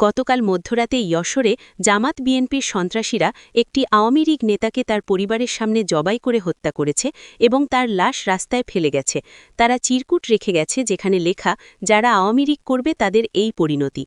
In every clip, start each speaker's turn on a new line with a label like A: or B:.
A: গতকাল মধ্যরাতে যশোরে জামাত বিএনপির সন্ত্রাসীরা একটি আওয়ামী লীগ নেতাকে তার পরিবারের সামনে জবাই করে হত্যা করেছে এবং তার লাশ রাস্তায় ফেলে গেছে। তারা চিরকুট রেখে গেছে যেখানে লেখা, যারা আওয়ামী লীগ করবে তাদের এই পরিণতি।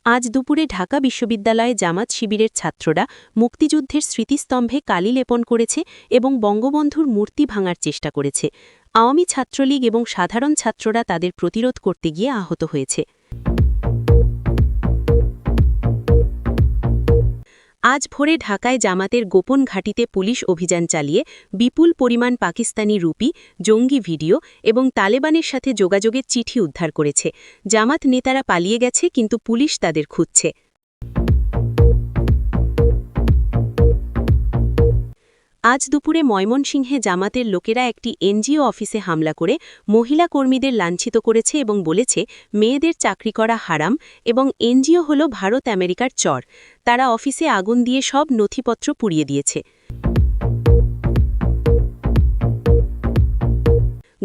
A: আজ দুপুরে ঢাকা বিশ্ববিদ্যালয়ে জামাত শিবিরের ছাত্ররা মুক্তিযুদ্ধের স্মৃতিস্তম্ভে কালি লেপন করেছে এবং বঙ্গবন্ধুর মূর্তি ভাঙার চেষ্টা করেছে। আওয়ামী ছাত্রলীগ এবং সাধারণ ছাত্ররা তাদের প্রতিরোধ করতে গিয়ে আহত হয়েছে। আজ ভোরে ঢাকায় জামাতের গোপন ঘাঁটিতে পুলিশ অভিযান চালিয়ে বিপুল পরিমাণ পাকিস্তানি রুপি, জঙ্গি ভিডিও এবং তালেবানের সাথে যোগাযোগের চিঠি উদ্ধার করেছে। জামাত নেতারা পালিয়ে গেছে, কিন্তু পুলিশ তাদের খুঁজছে। আজ দুপুরে ময়মনসিংহে জামাতের লোকেরা একটি এনজিও অফিসে হামলা করে মহিলা কর্মীদের লাঞ্ছিত করেছে এবং বলেছে মেয়েদের চাকরি করা হারাম এবং এনজিও হল ভারত আমেরিকার চর। তারা অফিসে আগুন দিয়ে সব নথিপত্র পুড়িয়ে দিয়েছে।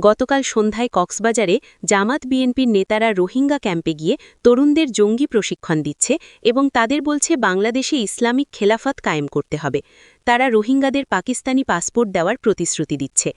A: গতকাল সন্ধ্যায় কক্সবাজারে জামাত বিএনপির নেতারা রোহিঙ্গা ক্যাম্পে গিয়ে তরুণদের জঙ্গি প্রশিক্ষণ দিচ্ছে এবং তাদের বলছে বাংলাদেশে ইসলামিক খেলাফত কায়েম করতে হবে। তারা রোহিঙ্গাদের পাকিস্তানি পাসপোর্ট দেওয়ার প্রতিশ্রুতি দিচ্ছে।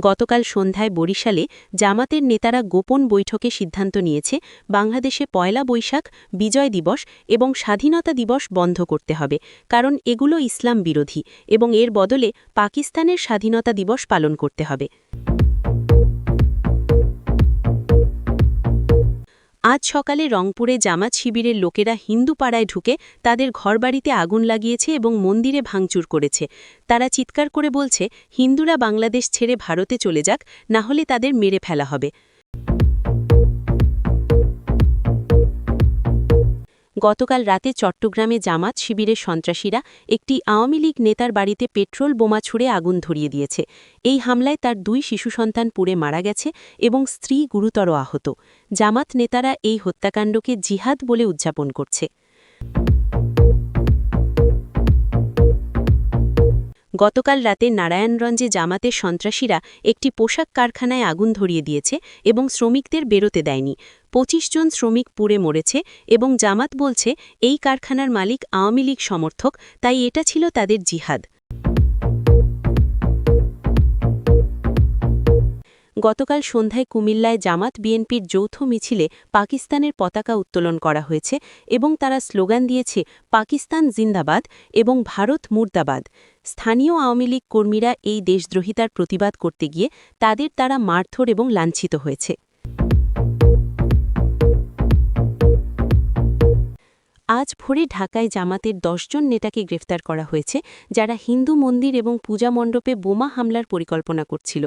A: গতকাল সন্ধ্যায় বরিশালে জামাতের নেতারা গোপন বৈঠকে সিদ্ধান্ত নিয়েছে বাংলাদেশে পয়লা বৈশাখ, বিজয় দিবস এবং স্বাধীনতা দিবস বন্ধ করতে হবে, কারণ এগুলো ইসলাম বিরোধী এবং এর বদলে পাকিস্তানের স্বাধীনতা দিবস পালন করতে হবে। আজ সকালে রংপুরে জামাত শিবিরের লোকেরা হিন্দু পাড়ায় ঢুকে তাদের ঘরবাড়িতে আগুন লাগিয়েছে এবং মন্দিরে ভাঙচুর করেছে। তারা চিৎকার করে বলছে, হিন্দুরা বাংলাদেশ ছেড়ে ভারতে চলে যাক, না হলে তাদের মেরে ফেলা হবে। গতকাল রাতে চট্টগ্রামে জামাত শিবিরের সন্ত্রাসীরা একটি আওয়ামী লীগ নেতার বাড়িতে পেট্রোল বোমা ছুড়ে আগুন ধরিয়ে দিয়েছে। এই হামলায় তার 2 শিশু সন্তান পুড়ে মারা গেছে এবং স্ত্রী গুরুতর আহত। জামাত নেতারা এই হত্যাকাণ্ডকে জিহাদ বলে উদযাপন করছে। গতকাল রাতে নারায়ণগঞ্জে জামাতের সন্ত্রাসীরা একটি পোশাক কারখানায় আগুন ধরিয়ে দিয়েছে এবং শ্রমিকদের বেরোতে দেয়নি। 25 জন শ্রমিক পুড়ে মরেছে এবং জামাত বলছে এই কারখানার মালিক আওয়ামী লীগ সমর্থক, তাই এটা ছিল তাদের জিহাদ। গতকাল সন্ধ্যায় কুমিল্লায় জামাত বিএনপির যৌথ মিছিলে পাকিস্তানের পতাকা উত্তোলন করা হয়েছে এবং তারা স্লোগান দিয়েছে, পাকিস্তান জিন্দাবাদ এবং ভারত মুর্দাবাদ। স্থানীয় আওয়ামী লীগ কর্মীরা এই দেশদ্রোহিতার প্রতিবাদ করতে গিয়ে তাদের দ্বারা মারধর এবং লাঞ্ছিত হয়েছে। আজ ভোরে ঢাকায় জামাতের 10 জন নেতাকে গ্রেফতার করা হয়েছে, যারা হিন্দু মন্দির এবং পূজা মণ্ডপে বোমা হামলার পরিকল্পনা করছিল।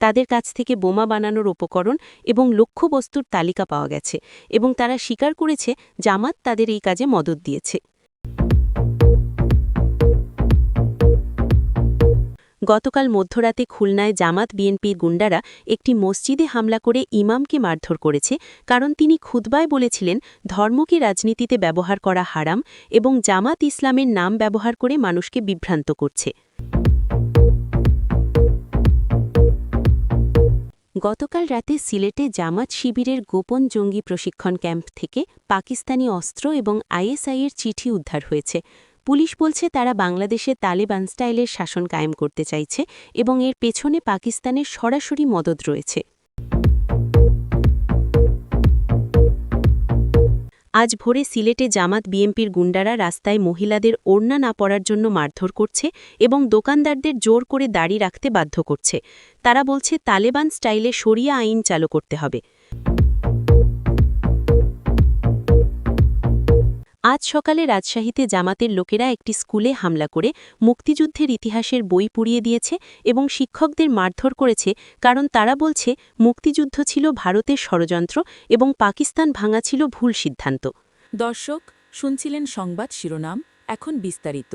A: তাদের কাছ থেকে বোমা বানানোর উপকরণ এবং লক্ষ্যবস্তুর তালিকা পাওয়া গেছে এবং তারা স্বীকার করেছে জামাত তাদের এই কাজে মদত দিয়েছে। গতকাল মধ্যরাতে খুলনায় জামাত বিএনপির গুন্ডারা একটি মসজিদে হামলা করে ইমামকে মারধর করেছে, কারণ তিনি খুতবায় বলেছিলেন ধর্মকে রাজনীতিতে ব্যবহার করা হারাম এবং জামাত ইসলামের নাম ব্যবহার করে মানুষকে বিভ্রান্ত করছে। গতকাল রাতে সিলেটে জামাত শিবিরের গোপন জঙ্গি প্রশিক্ষণ ক্যাম্প থেকে পাকিস্তানি অস্ত্র এবং আইএসআইয়ের চিঠি উদ্ধার হয়েছে। পুলিশ বলছে তারা বাংলাদেশে তালেবান স্টাইলের শাসন কায়েম করতে চাইছে এবং এর পেছনে পাকিস্তানের সরাসরি মদদ রয়েছে। আজ ভোরে সিলেটে জামাত বিএনপির গুন্ডারা রাস্তায় মহিলাদের ওড়না না পরার জন্য মারধর করছে এবং দোকানদারদের জোর করে দাড়ি রাখতে বাধ্য করছে। তারা বলছে তালেবান স্টাইলে শরিয়া আইন চালু করতে হবে। আজ সকালে রাজশাহীতে জামাতের লোকেরা একটি স্কুলে হামলা করে মুক্তিযুদ্ধের ইতিহাসের বই পুড়িয়ে দিয়েছে এবং শিক্ষকদের মারধর করেছে, কারণ তারা বলছে মুক্তিযুদ্ধ ছিল ভারতের ষড়যন্ত্র এবং পাকিস্তান ভাঙা ছিল ভুল সিদ্ধান্ত।
B: দর্শক, শুনছিলেন সংবাদ শিরোনাম, এখন বিস্তারিত।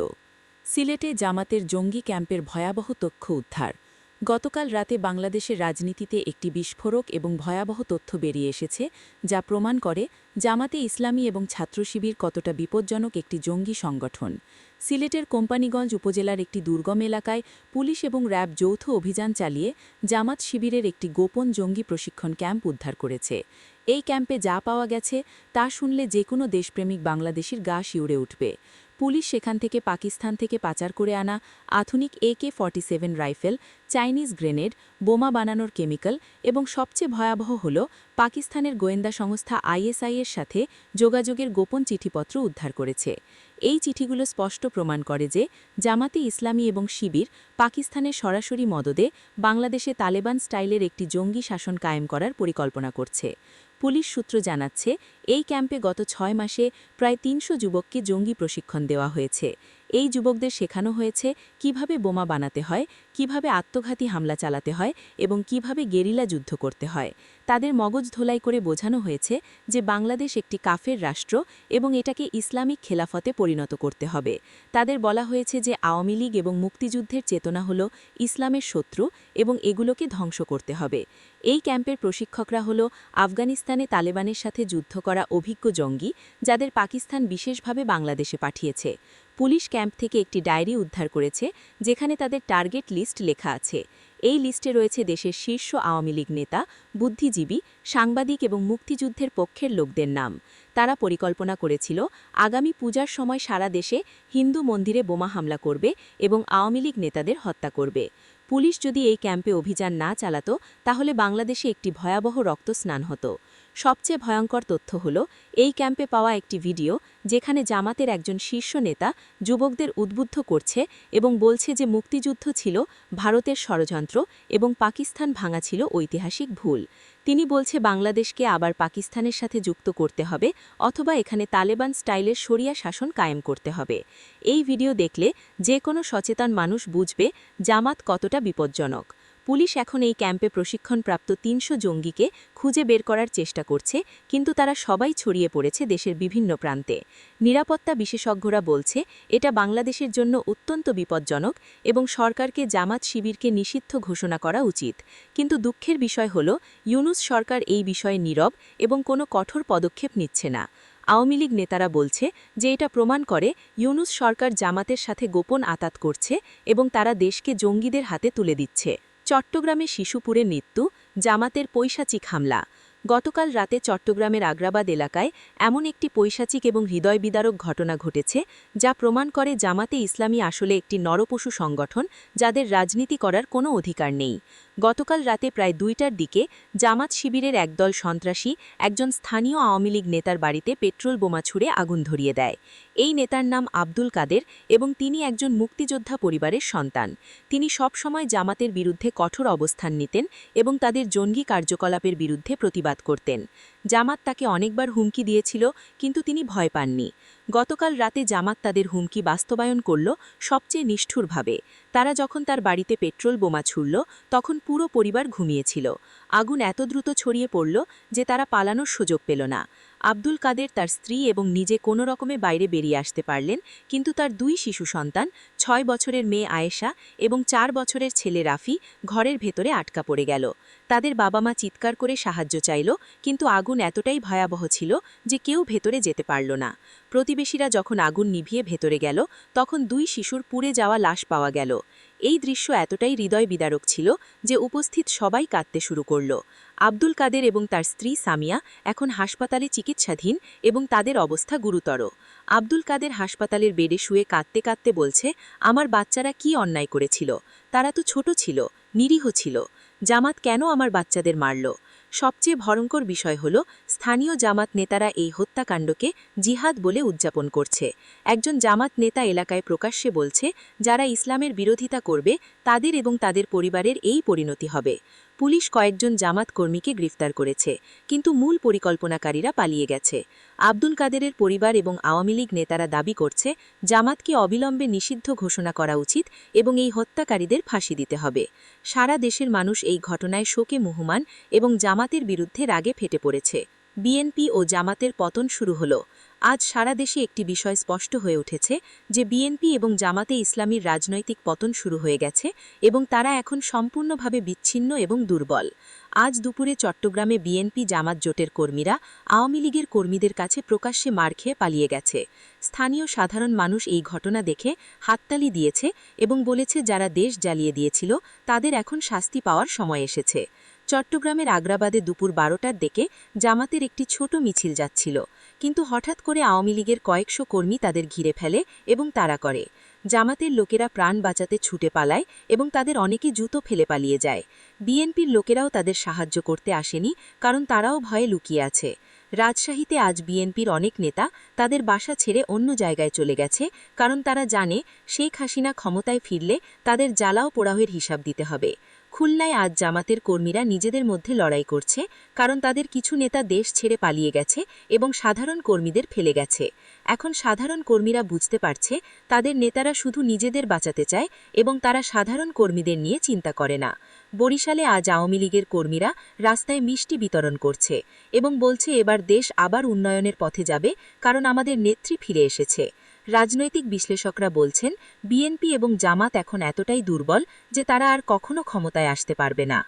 B: সিলেটে জামাতের জঙ্গি ক্যাম্পের ভয়াবহ তথ্য উদ্ধার। গতকাল রাতে বাংলাদেশের রাজনীতিতে একটি বিস্ফোরক এবং ভয়াবহ তথ্য বেরিয়ে এসেছে, যা প্রমাণ করে জামাতে ইসলামী এবং ছাত্র শিবির কতটা বিপজ্জনক একটি জঙ্গি সংগঠন। সিলেটের কোম্পানীগঞ্জ উপজেলার একটি দুর্গম এলাকায় পুলিশ এবং র্যাব যৌথ অভিযান চালিয়ে জামাত শিবিরের একটি গোপন জঙ্গি প্রশিক্ষণ ক্যাম্প উদ্ধার করেছে। এই ক্যাম্পে যা পাওয়া গেছে তা শুনলে যে কোনো দেশপ্রেমিক বাংলাদেশির গা শিউরে উঠবে। পুলিশ সেখান থেকে পাকিস্তান থেকে পাচার করে আনা আধুনিক AK-47 রাইফেল, চাইনিজ গ্রেনেড, বোমা বানানোর কেমিক্যাল এবং সবচেয়ে ভয়াবহ হল পাকিস্তানের গোয়েন্দা সংস্থা ISI এর সাথে যোগাযোগের গোপন চিঠিপত্র উদ্ধার করেছে। এই চিঠিগুলো স্পষ্ট প্রমাণ করে যে জামাতে ইসলামী এবং শিবির পাকিস্তানের সরাসরি মদদে বাংলাদেশে তালেবান স্টাইলের একটি জঙ্গি শাসন কায়েম করার পরিকল্পনা করছে। পুলিশ সূত্র জানাচ্ছে, এই ক্যাম্পে গত 6 মাসে প্রায় 300 যুবককে জঙ্গি প্রশিক্ষণ দেওয়া হয়েছে। এই যুবকদের শেখানো হয়েছে কিভাবে বোমা বানাতে হয়, কিভাবে আত্মঘাতী হামলা চালাতে হয় এবং কিভাবে গেরিলা যুদ্ধ করতে হয়। তাদের মগজ ধোলাই করে বোঝানো হয়েছে যে বাংলাদেশ একটি কাফের রাষ্ট্র এবং এটাকে ইসলামিক খেলাফতে পরিণত করতে হবে। তাদের বলা হয়েছে যে আওয়ামী লীগ এবং মুক্তিযুদ্ধের চেতনা হল ইসলামের শত্রু এবং এগুলোকে ধ্বংস করতে হবে। এই ক্যাম্পের প্রশিক্ষকরা হল আফগানিস্তানে তালেবানের সাথে যুদ্ধ করা অভিজ্ঞ জঙ্গি, যাদের পাকিস্তান বিশেষভাবে বাংলাদেশে পাঠিয়েছে। পুলিশ ক্যাম্প থেকে একটি ডায়েরি উদ্ধার করেছে যেখানে তাদের টার্গেট লিস্ট লেখা আছে। এই লিস্টে রয়েছে দেশের শীর্ষ আওয়ামী লীগ নেতা, বুদ্ধিজীবী, সাংবাদিক এবং মুক্তিযুদ্ধের পক্ষের লোকদের নাম। তারা পরিকল্পনা করেছিল আগামী পূজার সময় সারা দেশে হিন্দু মন্দিরে বোমা হামলা করবে এবং আওয়ামী লীগ নেতাদের হত্যা করবে। পুলিশ যদি এই ক্যাম্পে অভিযান না চালাত তাহলে বাংলাদেশে একটি ভয়াবহ রক্তস্নান হতো। সবচেয়ে ভয়ঙ্কর তথ্য হল এই ক্যাম্পে পাওয়া একটি ভিডিও যেখানে জামাতের একজন শীর্ষ নেতা যুবকদের উদ্বুদ্ধ করছে এবং বলছে যে মুক্তিযুদ্ধ ছিল ভারতের ষড়যন্ত্র এবং পাকিস্তান ভাঙা ছিল ঐতিহাসিক ভুল। তিনি বলছে বাংলাদেশকে আবার পাকিস্তানের সাথে যুক্ত করতে হবে অথবা এখানে তালেবান স্টাইলের শরিয়া শাসন কায়েম করতে হবে। এই ভিডিও দেখলে যে কোনো সচেতন মানুষ বুঝবে জামাত কতটা বিপজ্জনক। পুলিশ এখন এই ক্যাম্পে প্রশিক্ষণপ্রাপ্ত 300 জঙ্গিকে খুঁজে বের করার চেষ্টা করছে, কিন্তু তারা সবাই ছড়িয়ে পড়েছে দেশের বিভিন্ন প্রান্তে। নিরাপত্তা বিশেষজ্ঞরা বলছে এটা বাংলাদেশের জন্য অত্যন্ত বিপজ্জনক এবং সরকারকে জামাত শিবিরকে নিষিদ্ধ ঘোষণা করা উচিত। কিন্তু দুঃখের বিষয় হল ইউনূস সরকার এই বিষয়ে নীরব এবং কোনো কঠোর পদক্ষেপ নিচ্ছে না। আওয়ামী লীগ নেতারা বলছে যে এটা প্রমাণ করে ইউনূস সরকার জামাতের সাথে গোপন আতাত করছে এবং তারা দেশকে জঙ্গিদের হাতে তুলে দিচ্ছে। চট্টগ্রামে শিশুপুরে মৃত্যু, জামাতের পৈশাচিক হামলা। গতকাল রাতে চট্টগ্রামের আগ্রাবাদ এলাকায় এমন একটি পৈশাচিক এবং হৃদয়বিদারক ঘটনা ঘটেছে যা প্রমাণ করে জামাতে ইসলামী আসলে একটি নরপশু সংগঠন যাদের রাজনীতি করার কোনো অধিকার নেই। গতকাল রাতে প্রায় 2টার দিকে জামাত শিবিরের একদল সন্ত্রাসী একজন স্থানীয় আওয়ামী লীগ নেতার বাড়িতে পেট্রোল বোমা ছুড়ে আগুন ধরিয়ে দেয়। এই নেতার নাম আব্দুল কাদের এবং তিনি একজন মুক্তিযোদ্ধা পরিবারের সন্তান। তিনি সবসময় জামাতের বিরুদ্ধে কঠোর অবস্থান নিতেন এবং তাদের জঙ্গি কার্যকলাপের বিরুদ্ধে প্রতিবাদ করতেন। জামাত তাকে অনেকবার হুমকি দিয়েছিল, কিন্তু তিনি ভয় পাননি। গতকাল রাতে জামাত তাদের হুমকি বাস্তবায়ন করল সবচেয়ে নিষ্ঠুরভাবে। তারা যখন তার বাড়িতে পেট্রোল বোমা ছুড়ল তখন পুরো পরিবার ঘুমিয়েছিল। আগুন এত দ্রুত ছড়িয়ে পড়ল যে তারা পালানোর সুযোগ পেল না। আব্দুল কাদের তার স্ত্রী এবং নিজে কোনো রকমে বাইরে বেরিয়ে আসতে পারলেন, কিন্তু তার 2 শিশু সন্তান, 6 বছরের মেয়ে আয়েশা এবং 4 বছরের ছেলে রাফি ঘরের ভেতরে আটকা পড়ে গেল। তাদের বাবা মা চিৎকার করে সাহায্য চাইল, কিন্তু আগুন এতটাই ভয়াবহ ছিল যে কেউ ভেতরে যেতে পারল না। প্রতিবেশীরা যখন আগুন নিভিয়ে ভেতরে গেল তখন 2 শিশুর পুড়ে যাওয়া লাশ পাওয়া গেল। এই দৃশ্য এতটাই হৃদয় বিদারক ছিল যে উপস্থিত সবাই কাঁদতে শুরু করল। আব্দুল কাদের এবং তার স্ত্রী সামিয়া এখন হাসপাতালে চিকিৎসাধীন এবং তাদের অবস্থা গুরুতর। আব্দুল কাদের হাসপাতালের বেডে শুয়ে কাঁদতে কাঁদতে বলছে, আমার বাচ্চারা কি অন্যায় করেছিল? তারা তো ছোট ছিল, নিরীহ ছিল। জামাত কেন আমার বাচ্চাদের মারল? সবচেয়ে ভয়ঙ্কর বিষয় হল স্থানীয় জামাত নেতারা এই হত্যাকাণ্ডকে জিহাদ বলে উদযাপন করছে। একজন জামাত নেতা এলাকায় প্রকাশ্যে বলছে, যারা ইসলামের বিরোধিতা করবে তাদের এবং তাদের পরিবারের এই পরিণতি হবে। পুলিশ কয়েকজন জামাত কর্মীকে গ্রেফতার করেছে, কিন্তু মূল পরিকল্পনাকারীরা পালিয়ে গেছে। আব্দুল কাদেরের পরিবার এবং আওয়ামী লীগ নেতারা দাবি করছে জামাতকে অবিলম্বে নিষিদ্ধ ঘোষণা করা উচিত এবং এই হত্যাকারীদের ফাঁসি দিতে হবে। সারা দেশের মানুষ এই ঘটনায় শোকে মুহ্যমান এবং জামাতের বিরুদ্ধে রাগে ফেটে পড়েছে। বিএনপি ও জামাতের পতন শুরু হল। আজ সারা দেশে একটি বিষয় স্পষ্ট হয়ে উঠেছে যে বিএনপি এবং জামাতে ইসলামীর রাজনৈতিক পতন শুরু হয়ে গেছে এবং তারা এখন সম্পূর্ণভাবে বিচ্ছিন্ন এবং দুর্বল।
A: আজ দুপুরে চট্টগ্রামে বিএনপি জামাত জোটের কর্মীরা আওয়ামী লীগের কর্মীদের কাছে প্রকাশ্যে মার খেয়ে পালিয়ে গেছে। স্থানীয় সাধারণ মানুষ এই ঘটনা দেখে হাততালি দিয়েছে এবং বলেছে যারা দেশ জ্বালিয়ে দিয়েছিল তাদের এখন শাস্তি পাওয়ার সময় এসেছে। চট্টগ্রামের আগ্রাবাদে দুপুর 12টার দিকে জামাতের একটি ছোট মিছিল যাচ্ছিল, কিন্তু হঠাৎ করে আওয়ামী লীগের কয়েকশো কর্মী তাদের ঘিরে ফেলে এবং তাড়া করে। জামাতের লোকেরা প্রাণ বাঁচাতে ছুটে পালায় এবং তাদের অনেকে জুতো ফেলে পালিয়ে যায়। বিএনপির লোকেরাও তাদের সাহায্য করতে আসেনি, কারণ তারাও ভয়ে লুকিয়ে আছে। রাজশাহীতে আজ বিএনপির অনেক নেতা তাদের বাসা ছেড়ে অন্য জায়গায় চলে গেছে, কারণ তারা জানে শেখ হাসিনা ক্ষমতায় ফিরলে তাদের জ্বালাও পোড়াহের হিসাব দিতে হবে। খুলনায় আজ জামাতের কর্মীরা নিজেদের মধ্যে লড়াই করছে, কারণ তাদের কিছু নেতা দেশ ছেড়ে পালিয়ে গেছে এবং সাধারণ কর্মীদের ফেলে গেছে। এখন সাধারণ কর্মীরা বুঝতে পারছে তাদের নেতারা শুধু নিজেদের বাঁচাতে চায় এবং তারা সাধারণ কর্মীদের নিয়ে চিন্তা করে না। বরিশালে আজ আওয়ামী লীগের কর্মীরা রাস্তায় মিষ্টি বিতরণ করছে এবং বলছে এবার দেশ আবার উন্নয়নের পথে যাবে, কারণ আমাদের নেত্রী ফিরে এসেছে। রাজনৈতিক বিশ্লেষকরা বলছেন বিএনপি এবং জামাত এখন এতটাই দুর্বল যে তারা আর কখনো ক্ষমতায় আসতে পারবে না।